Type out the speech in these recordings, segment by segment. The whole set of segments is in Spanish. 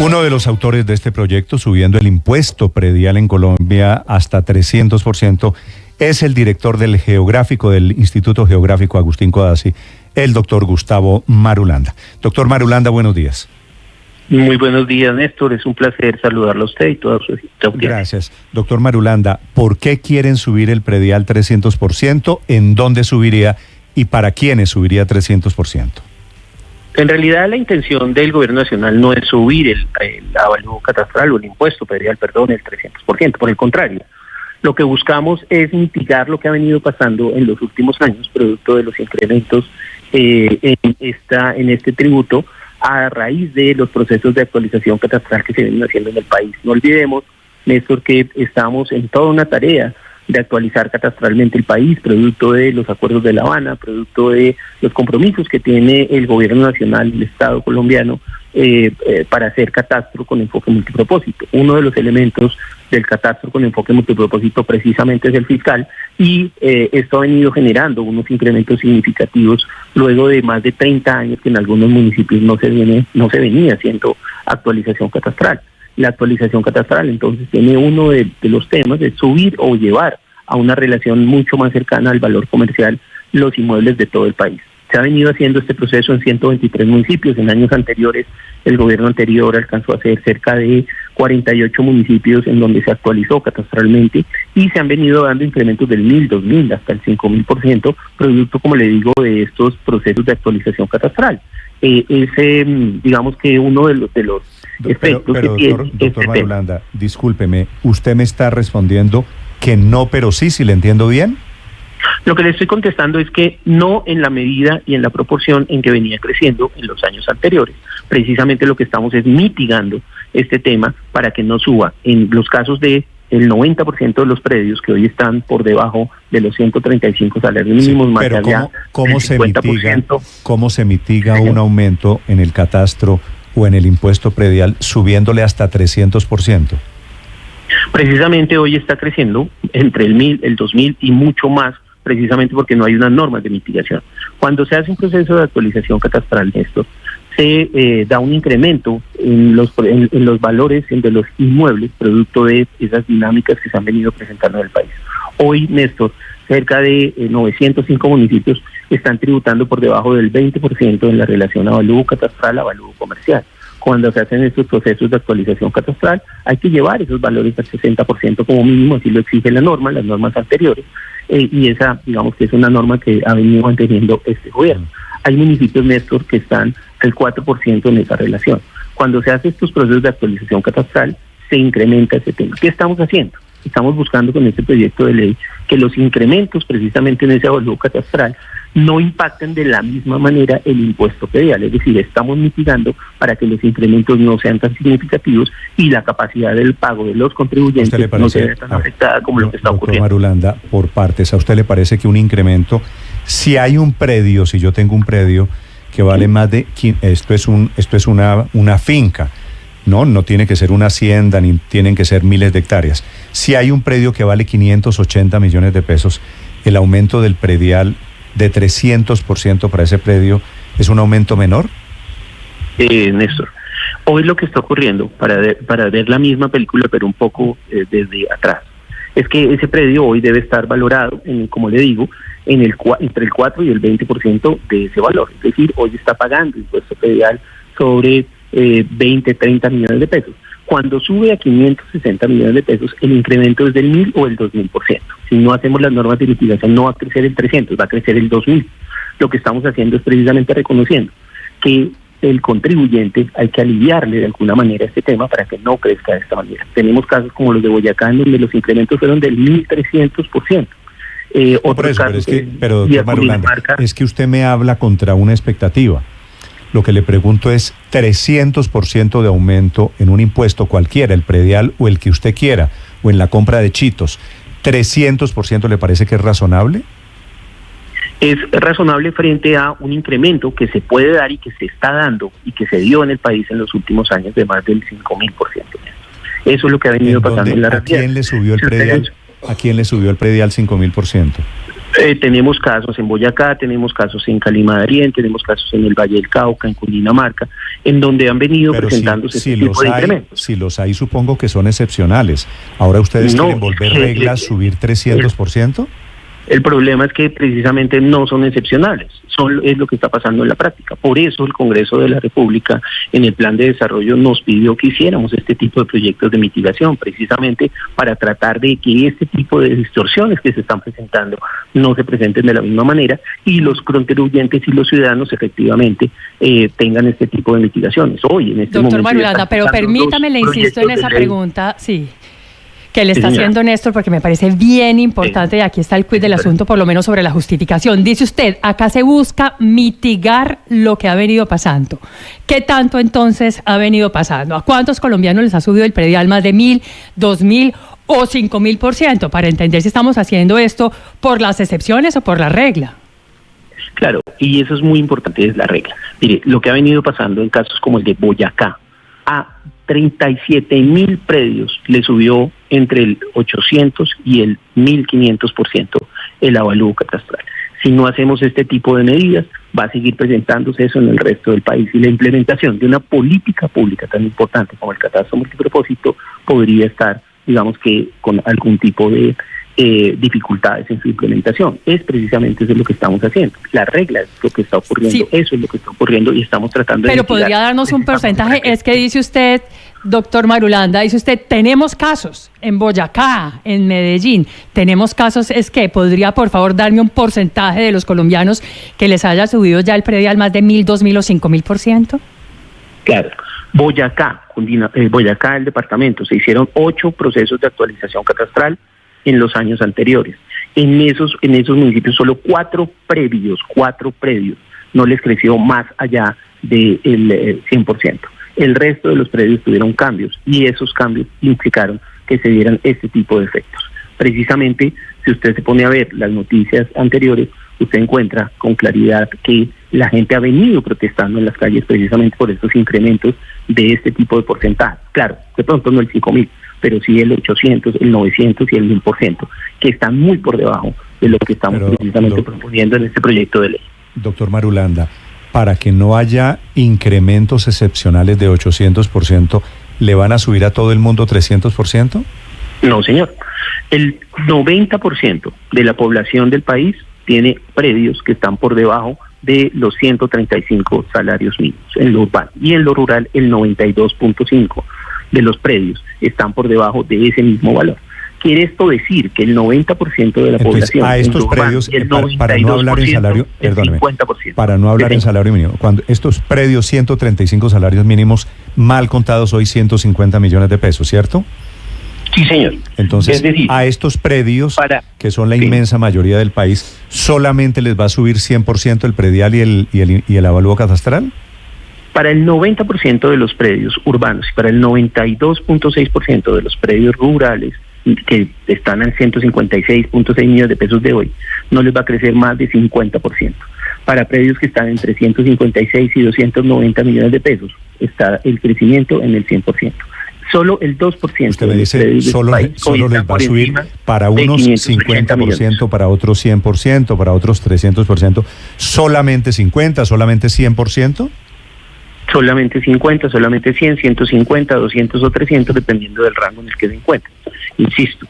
Uno de los autores de este proyecto, subiendo el impuesto predial en Colombia hasta 300%, es el director del Geográfico, del Instituto Geográfico Agustín Codazzi, el doctor Gustavo Marulanda. Doctor Marulanda, buenos días. Muy buenos días, Néstor. Es un placer saludarlo a usted y toda su audiencia. Gracias. Doctor Marulanda, ¿por qué quieren subir el predial 300%? ¿En dónde subiría? ¿Y para quiénes subiría 300%? En realidad, la intención del gobierno nacional no es subir el avalúo catastral o el impuesto predial, el 300%. Por el contrario, lo que buscamos es mitigar lo que ha venido pasando en los últimos años, producto de los incrementos en este tributo, a raíz de los procesos de actualización catastral que se vienen haciendo en el país. No olvidemos, Néstor, que estamos en toda una tarea de actualizar catastralmente el país, producto de los acuerdos de La Habana, producto de los compromisos que tiene el gobierno nacional, el Estado colombiano, para hacer catastro con enfoque multipropósito. Uno de los elementos del catastro con enfoque multipropósito precisamente es el fiscal, y esto ha venido generando unos incrementos significativos luego de más de 30 años que en algunos municipios no se venía haciendo actualización catastral. La actualización catastral entonces tiene uno de los temas de subir o llevar a una relación mucho más cercana al valor comercial los inmuebles de todo el país. Se ha venido haciendo este proceso en 123 municipios. En años anteriores, el gobierno anterior alcanzó a hacer cerca de 48 municipios en donde se actualizó catastralmente, y se han venido dando incrementos del 1.000, 2.000, hasta el 5.000%, producto, como le digo, de estos procesos de actualización catastral. Digamos que uno de los efectos que tiene doctor Marulanda, discúlpeme, usted me está respondiendo que no, pero sí, si le entiendo bien. Lo que le estoy contestando es que no en la medida y en la proporción en que venía creciendo en los años anteriores. Precisamente lo que estamos es mitigando este tema para que no suba. En los casos de el 90% de los predios que hoy están por debajo de los 135 salarios mínimos, más pero allá ¿cómo se mitiga un aumento en el catastro o en el impuesto predial subiéndole hasta 300%? Precisamente hoy está creciendo entre el 1.000, el 2.000 y mucho más, precisamente porque no hay unas normas de mitigación. Cuando se hace un proceso de actualización catastral de esto, se da un incremento en los valores de los inmuebles, producto de esas dinámicas que se han venido presentando en el país. Hoy, Néstor, cerca de 905 municipios están tributando por debajo del 20% en la relación avalúo catastral a avalúo comercial. Cuando se hacen estos procesos de actualización catastral, hay que llevar esos valores al 60% como mínimo, así lo exige la norma, las normas anteriores, y esa, digamos que es una norma que ha venido manteniendo este gobierno. Hay municipios, Néstor, que están al 4% en esa relación. Cuando se hacen estos procesos de actualización catastral, se incrementa ese tema. ¿Qué estamos haciendo? Estamos buscando con este proyecto de ley que los incrementos precisamente en ese avalúo catastral no impacten de la misma manera el impuesto predial, es decir, estamos mitigando para que los incrementos no sean tan significativos y la capacidad del pago de los contribuyentes no se vea tan afectada como lo que está ocurriendo. Doctor Marulanda, por partes, ¿a usted le parece que un incremento, si hay un predio, si yo tengo un predio que vale más de, esto es una finca, no tiene que ser una hacienda, ni tienen que ser miles de hectáreas, si hay un predio que vale 580 millones de pesos, el aumento del predial de 300% para ese predio, ¿es un aumento menor? Néstor, hoy lo que está ocurriendo, para ver la misma película pero un poco desde atrás, es que ese predio hoy debe estar valorado, como le digo, entre el 4 y el 20% de ese valor. Es decir, hoy está pagando impuesto predial sobre 20, 30 millones de pesos. Cuando sube a 560 millones de pesos, el incremento es del 1.000 o el 2.000%. Si no hacemos las normas de mitigación, no va a crecer el 300, va a crecer el 2.000. Lo que estamos haciendo es precisamente reconociendo que el contribuyente hay que aliviarle de alguna manera este tema para que no crezca de esta manera. Tenemos casos como los de Boyacá, en donde los incrementos fueron del 1.300%. Pero doctor Marulanda, es que usted me habla contra una expectativa. Lo que le pregunto es 300% de aumento en un impuesto cualquiera, el predial o el que usted quiera, o en la compra de chitos. ¿300% le parece que es razonable? Es razonable frente a un incremento que se puede dar y que se está dando y que se dio en el país en los últimos años de más del 5.000%. Eso es lo que ha venido pasando en la realidad. ¿A quién le subió el predial 5.000%? Tenemos casos en Boyacá, tenemos casos en Cali-Darién, tenemos casos en el Valle del Cauca, en Cundinamarca, en donde han venido presentándose este tipo de incrementos. Si los hay, supongo que son excepcionales. ¿Ahora ustedes quieren volver reglas, subir 300%? El problema es que precisamente no son excepcionales, es lo que está pasando en la práctica. Por eso el Congreso de la República en el Plan de Desarrollo nos pidió que hiciéramos este tipo de proyectos de mitigación, precisamente para tratar de que este tipo de distorsiones que se están presentando no se presenten de la misma manera y los contribuyentes y los ciudadanos efectivamente tengan este tipo de mitigaciones. Hoy, en este Doctor Marulanda, pero permítame, le insisto en esa pregunta, sí, que le está haciendo Néstor, porque me parece bien importante, y aquí está el quid del asunto, por lo menos sobre la justificación. Dice usted, acá se busca mitigar lo que ha venido pasando. ¿Qué tanto entonces ha venido pasando? ¿A cuántos colombianos les ha subido el predial más de 1.000, 2.000 o 5.000%? Para entender si estamos haciendo esto por las excepciones o por la regla. Claro, y eso es muy importante, es la regla. Mire, lo que ha venido pasando en casos como el de Boyacá, a 37.000 predios le subió entre el 800 y el 1.500% el avalúo catastral. Si no hacemos este tipo de medidas, va a seguir presentándose eso en el resto del país, y la implementación de una política pública tan importante como el catastro multipropósito podría estar, digamos que, con algún tipo de dificultades en su implementación. Es precisamente eso lo que estamos haciendo. La regla es lo que está ocurriendo, sí. Eso es lo que está ocurriendo y estamos tratando de... Pero podría darnos un porcentaje. Es que dice usted, doctor Marulanda, dice usted, tenemos casos en Boyacá, en Medellín, tenemos casos, es que podría por favor darme un porcentaje de los colombianos que les haya subido ya el predial más de 1.000, 2.000 o 5.000%. Claro. Boyacá, el departamento, se hicieron 8 procesos de actualización catastral en los años anteriores. En esos municipios solo 4 predios, no les creció más allá del 100%. El resto de los predios tuvieron cambios y esos cambios implicaron que se dieran este tipo de efectos. Precisamente, si usted se pone a ver las noticias anteriores, usted encuentra con claridad que la gente ha venido protestando en las calles precisamente por estos incrementos de este tipo de porcentaje. Claro, de pronto no el 5.000, pero sí el 800, el 900 y el 1.000%, que están muy por debajo de lo que estamos precisamente proponiendo en este proyecto de ley. Doctor Marulanda, para que no haya incrementos excepcionales de 800%, ¿le van a subir a todo el mundo 300%? No, señor. El 90% de la población del país tiene predios que están por debajo de los 135 salarios mínimos en lo urbano, y en lo rural el 92.5% de los predios están por debajo de ese mismo valor. Quiere esto decir que el 90% de la población a estos predios, para no hablar en salario, perdóneme, 50%, para no hablar en salario mínimo, cuando estos predios 135 salarios mínimos mal contados hoy 150 millones de pesos, ¿cierto? Sí, señor. Entonces, es decir, a estos predios, que son la inmensa mayoría del país, ¿solamente les va a subir 100% el predial y el avalúo catastral? Para el 90% de los predios urbanos y para el 92.6% de los predios rurales, que están en 156.6 millones de pesos de hoy, no les va a crecer más de 50%. Para predios que están entre 156 y 290 millones de pesos, está el crecimiento en el 100%. Solo el 2%. Usted me dice, solo les va a subir para unos 50%, para otros 100%, para otros 300%, solamente 50%, solamente 100%. Solamente 50, solamente 100, 150, 200 o 300, dependiendo del rango en el que se encuentren. Insisto,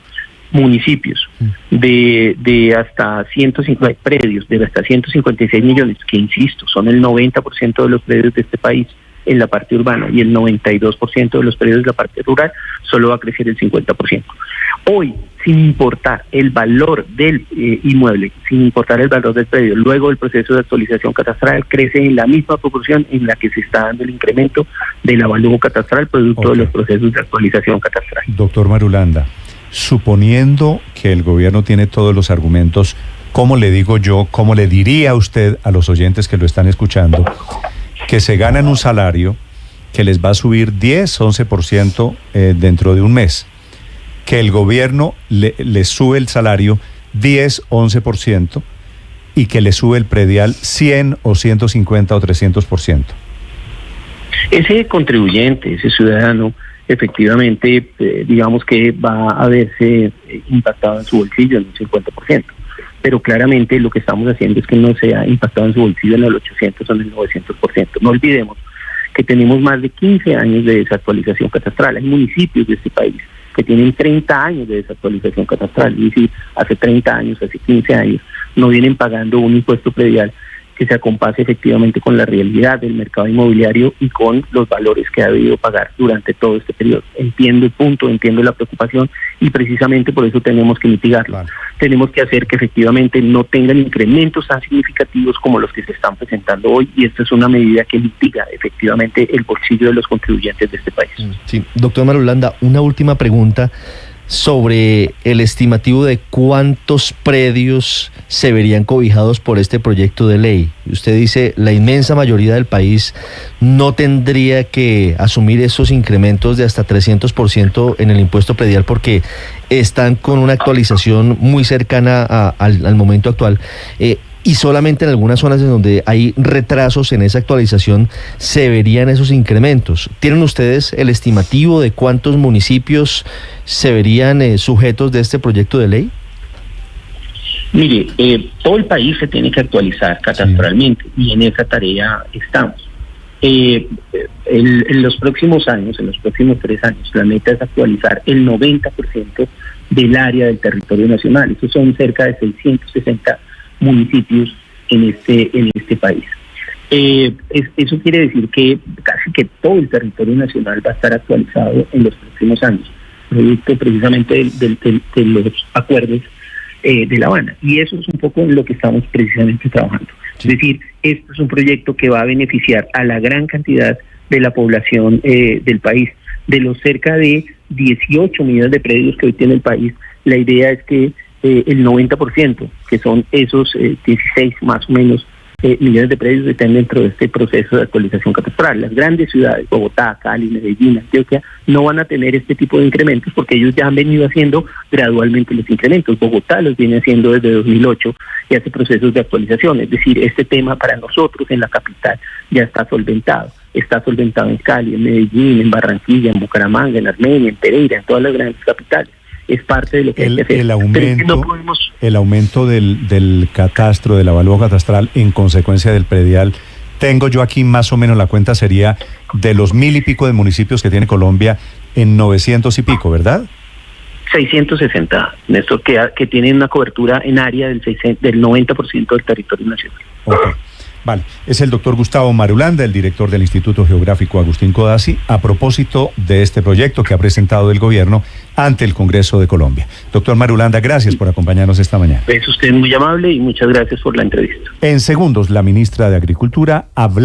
municipios de hasta 150 predios, de hasta 156 millones, que insisto, son el 90% de los predios de este país en la parte urbana y el 92% de los predios de la parte rural, solo va a crecer el 50%. Hoy, sin importar el valor del inmueble, sin importar el valor del predio, luego del proceso de actualización catastral, crece en la misma proporción en la que se está dando el incremento del avalúo catastral producto de los procesos de actualización catastral. Doctor Marulanda, suponiendo que el gobierno tiene todos los argumentos, ¿cómo le digo yo, cómo le diría usted a los oyentes que lo están escuchando, que se ganan un salario que les va a subir 10, 11% dentro de un mes? Que el gobierno les sube el salario 10, 11% y que le sube el predial 100 o 150 o 300%. Ese contribuyente, ese ciudadano, efectivamente, digamos que va a verse impactado en su bolsillo en un 50%. pero claramente lo que estamos haciendo es que no sea impactado en su bolsillo en el 800 o en el 900%. No olvidemos que tenemos más de 15 años de desactualización catastral. Hay municipios de este país que tienen 30 años de desactualización catastral, es decir, hace 30 años, hace 15 años, no vienen pagando un impuesto predial que se acompase efectivamente con la realidad del mercado inmobiliario y con los valores que ha debido pagar durante todo este periodo. Entiendo el punto, entiendo la preocupación y precisamente por eso tenemos que mitigarlo. Claro. Tenemos que hacer que efectivamente no tengan incrementos tan significativos como los que se están presentando hoy, y esta es una medida que mitiga efectivamente el bolsillo de los contribuyentes de este país. Sí, doctor Marulanda, una última pregunta sobre el estimativo de cuántos predios se verían cobijados por este proyecto de ley. Usted dice, la inmensa mayoría del país no tendría que asumir esos incrementos de hasta 300% en el impuesto predial porque están con una actualización muy cercana al momento actual. Y solamente en algunas zonas en donde hay retrasos en esa actualización se verían esos incrementos. ¿Tienen ustedes el estimativo de cuántos municipios se verían sujetos de este proyecto de ley? Mire, todo el país se tiene que actualizar catastralmente, y en esa tarea estamos. En los próximos años, en los próximos 3 años, la meta es actualizar el 90% del área del territorio nacional. Esos son cerca de 660 municipios en este país. Eso quiere decir que casi que todo el territorio nacional va a estar actualizado en los próximos años, producto precisamente de los acuerdos de La Habana, y eso es un poco en lo que estamos precisamente trabajando. Sí. Es decir, esto es un proyecto que va a beneficiar a la gran cantidad de la población del país. De los cerca de 18 millones de predios que hoy tiene el país, la idea es que el 90%, que son esos 16 más o menos millones de predios, están dentro de este proceso de actualización catastral. Las grandes ciudades, Bogotá, Cali, Medellín, Antioquia, no van a tener este tipo de incrementos porque ellos ya han venido haciendo gradualmente los incrementos. Bogotá los viene haciendo desde 2008 y hace procesos de actualización. Es decir, este tema para nosotros en la capital ya está solventado. Está solventado en Cali, en Medellín, en Barranquilla, en Bucaramanga, en Armenia, en Pereira, en todas las grandes capitales. Es parte de lo que hay que hacer. El aumento del catastro, del avalúo catastral en consecuencia del predial, tengo yo aquí más o menos la cuenta, sería de los 1,000 y pico de municipios que tiene Colombia en 900 y pico, ¿verdad? 660, Néstor, que tienen una cobertura en área del 90% del territorio nacional. Okay. Vale, es el doctor Gustavo Marulanda, el director del Instituto Geográfico Agustín Codazzi, a propósito de este proyecto que ha presentado el gobierno ante el Congreso de Colombia. Doctor Marulanda, gracias por acompañarnos esta mañana. Es usted muy amable y muchas gracias por la entrevista. En segundos, la ministra de Agricultura hablando